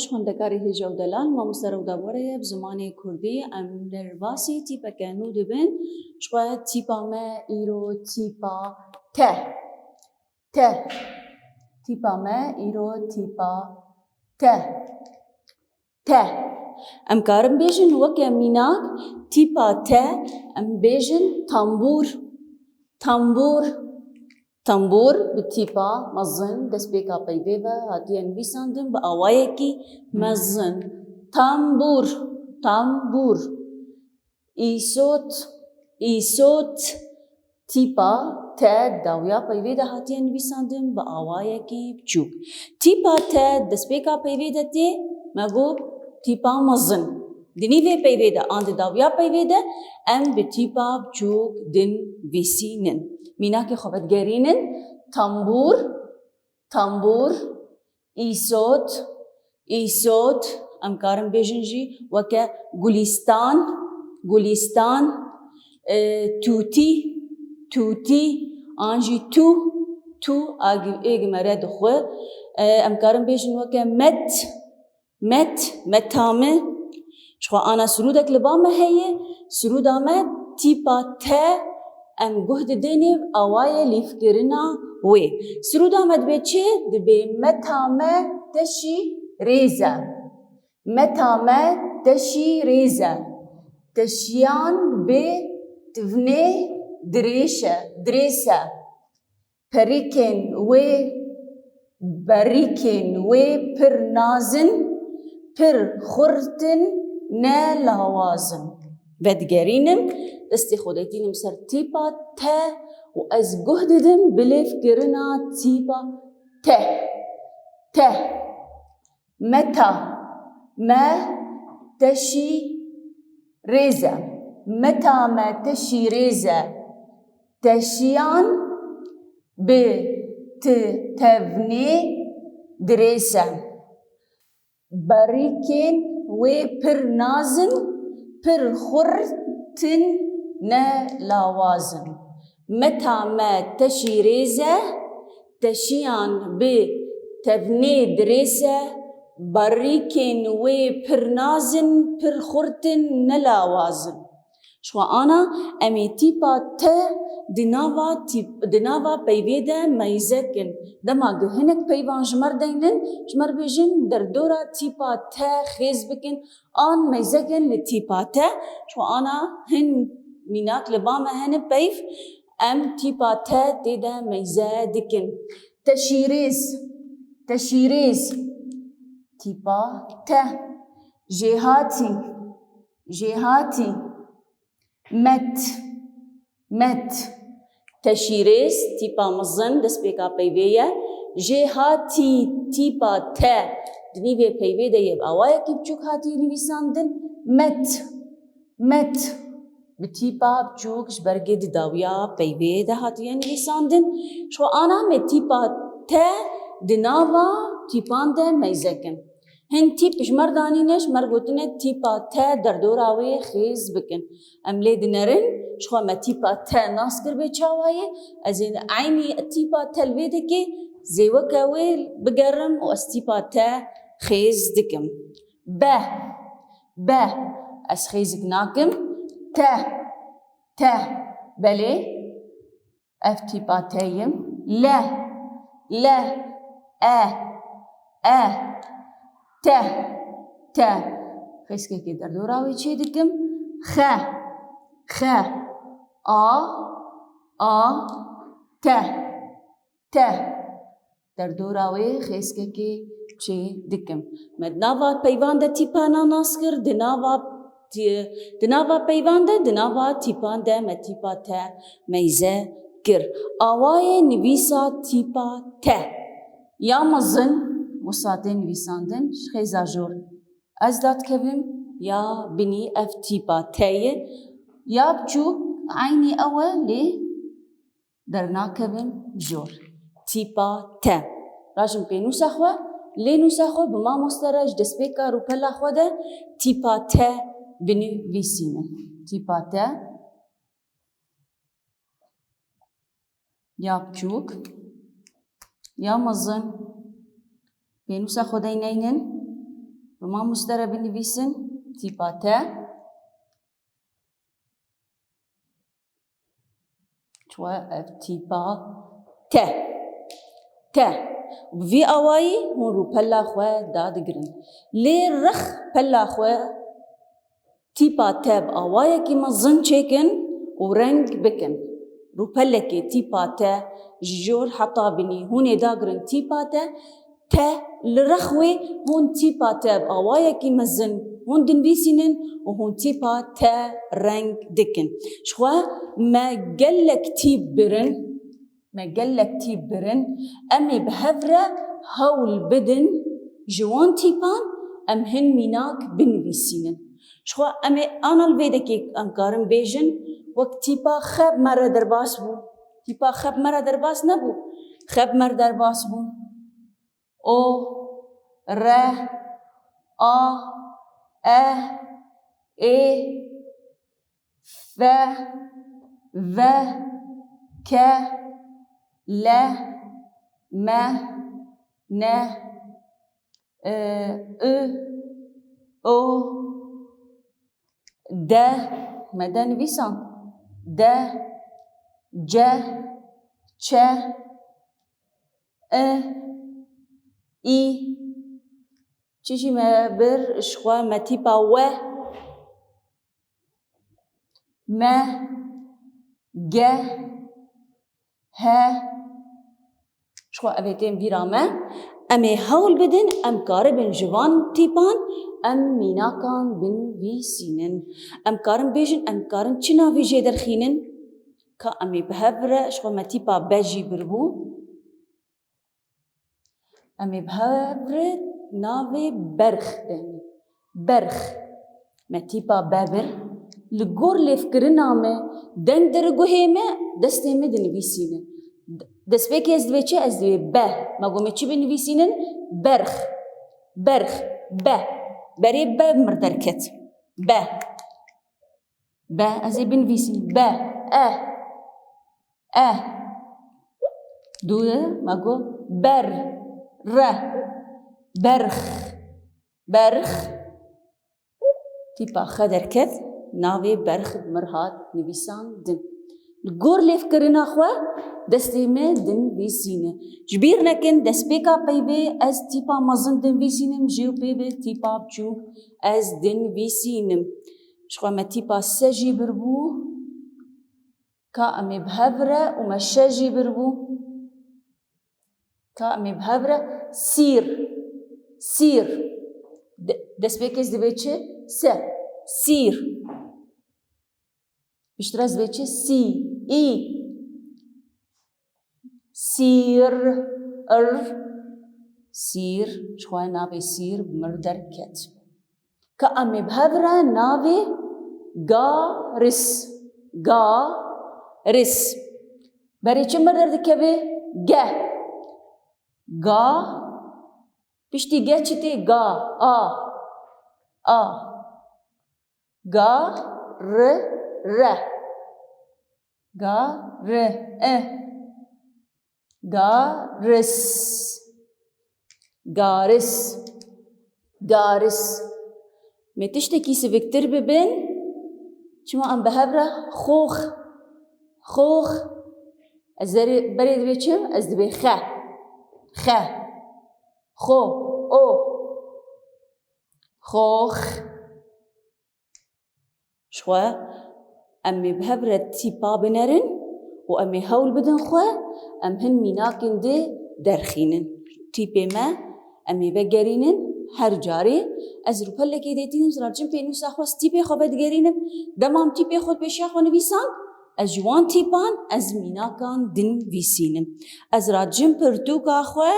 باش خوندکاری هجا و دلال ما مسترو دابوره بزمان کردی ام در باسی تیپا کنو دبن شوید تیپا ما ایرو تیپا ته تیپا ما ایرو تیپا ته ام کارم بیجن وکه میناک تیپا ته ام بیجن تنبور بتیپا مزن دست بیکا پیوه و هاتی انویساندن با آوائه کی مزن تنبور ایسوت تیپا ته داویا پیوه ده هاتی انویساندن با آوائه کی بچوک تیپا ته دست بیکا پیوه ده تی مگو تیپا مزن دنیوه پیوه ده آن داویا پیوه ده ام بتیپا بچوک دن ویسینن میناکی خوبت گرینن تنبور ایسوت ام کارم بیجن جی وکه گلیستان توتی آنجی تو اگ مرد خو ام کارم بیجن وکه متامه شو انا سرودك لبامه هي سرودامه تیپا ته ام گهد دینی آوای لیفکرنا وی سرودا مد بچه دبی متامه تشی ریزه تشیان به تفنه دریسه پریکن وی پر نازن پر خورتن نه لوازن ودگرینم دستی خودتینم سر تیپا ته و از گهددم بلیف کرنا تیپا ته متا ما تشی ریزه تشیان به تفنی دریسه بریکن و پر نازن پر خورتن نه لوازم متى ما تشي ريزة تشيان به تبني دريسة بريكن و پرنازن پر خورتن نلاوازن شو أنا أمي تيبا ته دناوا بيبيدا ميزكن دما جهنك بيبان جمر دينن جمر بيجن در دورا تيبا ته خيز بكن آن ميزكن لتيبا ته شو أنا هن ميناك لباما هن بيف ام تيبا ته تيدا ميزادكن تشيريز تيبا ته جهاتي مت تشيريز تيبا مزن دس بيكا بيبيا جهاتي تيبا ته دنيبه بيبي ده يب آوايا كي بچوك هاتي نويساندن مت بتيبا بچوكش برگد داويا بيبي ده هاتي نويساندن شو أنا متيبا ته دناوا تيبان ده ميزكن هن تيب مردانينش مرغوتنه تيبا ته در دوراوي خيز بكن املي دنرن شو ما تيبا ته ناسكر بچاواي ازين عيني تيبا تلويدكي زيوكاوي بقرم واستيبا ته خيز دكم به اس خيزك ناكم ته بلي اف تيبا تايم لا ته خيسكي كي در دوراوي چه دكم خ ته در دوراوي خيسكي كي چه دكم مدناوا پیوان ده تيپانا ناسكر دناوا پیوان ده دناوا تيپان ده متيپا ته ميزه كر آواي نويسا تيپا ته يا مزن وساتين نويساندن خيزا جور از داد كبم يا بني اف تيبا تاية يا بچو عيني اول لي درنا كبم جور تيبا تا راجم بينو سخوة لينو سخوة بما مسترج دسبيكا روكلا خوده تيبا تا بني ويسينة تيبا تا يا بچوك يا مزن بينو سخوة دينينن بما مصدر بنویسن تیپا ت شو اف تیپا ت ت في اواي هون رو پلا خو داد گرن لي رخ پلا خو تیپا ت بأواي كي مزن چيكن ورنگ بكن رو پلا كي تیپا ت جور حطا بني هون داگرن تیپا ت لرخوي هون تيبا ت بأواي كي مزن هون دنبيسينن وهون تيبا ت رنگ دكن شخوا ما قلك تيب برن أمي بهفرة هول بدن جوان تيبان أم هن ميناك بنبيسينن شخوا أمي أنا الفيدكي أنكارن بيجن وقت تيبا خب مرة درباس بو تيبا خب مرة درباس نبو خب مرة درباس بو او ر آ ا ای ف و ك ل م ن او د مدن ویسان د ج چ ای چیزی ما بر شخوا ما تیپا و ما گ ه شخوا اویتیم بیرامه امي هول بدن ام كاربن جوان تيبان ام ميناكان بن ويسينن ام كارن بيجن ام كارن چنا في جيدر خينن كا امي بهبره شخوا ما تيبا بجي بربو امي بهبره ناوي برخ دهن برخ ما تيبا بابر لغور لفكرنا ما دن درگو هيمه دسته ما دنويسينن دست بکی از دوی چه؟ از دوی به ما گومه چی بنویسینن؟ برخ برخ به برای به مردرکت به از بنویسین به دوی ما گو بر ر برخ تیپا خدرکت ناوی برخ مرهات نویسان دن گور لیف کرنا خوا دستی میں دن ویسینه جبیر نکن دست پیکا پیبه از تیپا مزن دن ویسینم جیو پیبه تیپا بچوک از دن ویسینم شخوا ما تیپا سجی بربو کا امی بهبره و ما شجی بربو کا امی بهبره سیر دست پیکا از دوی چه؟ سیر بیشتر از دوی چه؟ ای سیر سیر شخواه ناوی سیر مردر کت که امی بهبره ناوی گارس برای چه مردر دکه به؟ گا پشتی گه چی تی؟ گا گا ر گارس می تشتکی سبکتر ببین چما ام بهبره خوخ از برای دوی چم؟ از دوی خو او خوخ شخوا امی بهبره تیپا بنرن و امی هول بدن خوا ام هن میناکن ده درخینن تیپه ما امی بگرینن هر جاری از رو پله که دیتینم زراجم پینوس اخواست تیپه خوا بدگرینم دمام تیپه خود بشه خوا نویسان از جوان تیپان از میناکان دن ویسینم از راجم پرتوک اخوا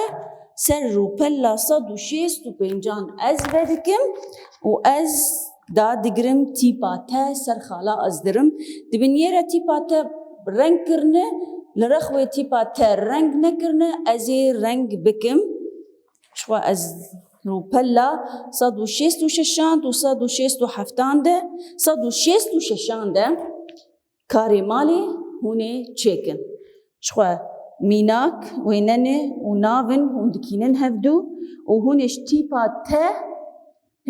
سر رو پله 165 از بدکم و از دادگرم تیپا ته سر خالا از درم دبنیره تیپا ته رنگ کرنه لرخوی تیپا ته رنگ نکرنه از رنگ بکم شوا از رو پلا 166 و 167 ده 166 ده کاری مالی هونه چکن شوا میناک ویننه و ناون هون دکینن هفدو و هونش تیپا ته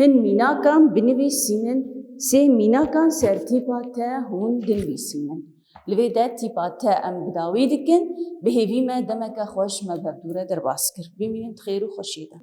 هن میناکان بنویسینن سه میناکان سر تیپا ته هون دنویسینن لوی ده تیپا ته ام بداوی دکن به هیوی ما دمک خوش ما بردوره در باس کر ببینید خیر و خوشیده